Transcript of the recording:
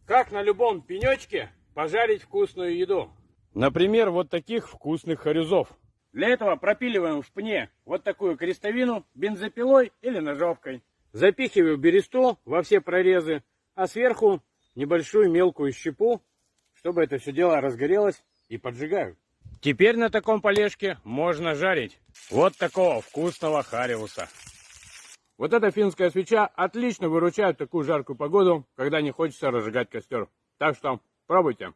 Как на любом пенечке пожарить вкусную еду. Например, вот таких вкусных харюзов. Для этого пропиливаем в пне вот такую крестовину бензопилой или ножовкой. Запихиваю бересту во все прорезы, а сверху небольшую мелкую щепу, чтобы это все дело разгорелось, и поджигаю. Теперь на таком полежке можно жарить вот такого вкусного хариуса. Вот эта финская свеча отлично выручает в такую жаркую погоду, когда не хочется разжигать костер. Так что пробуйте.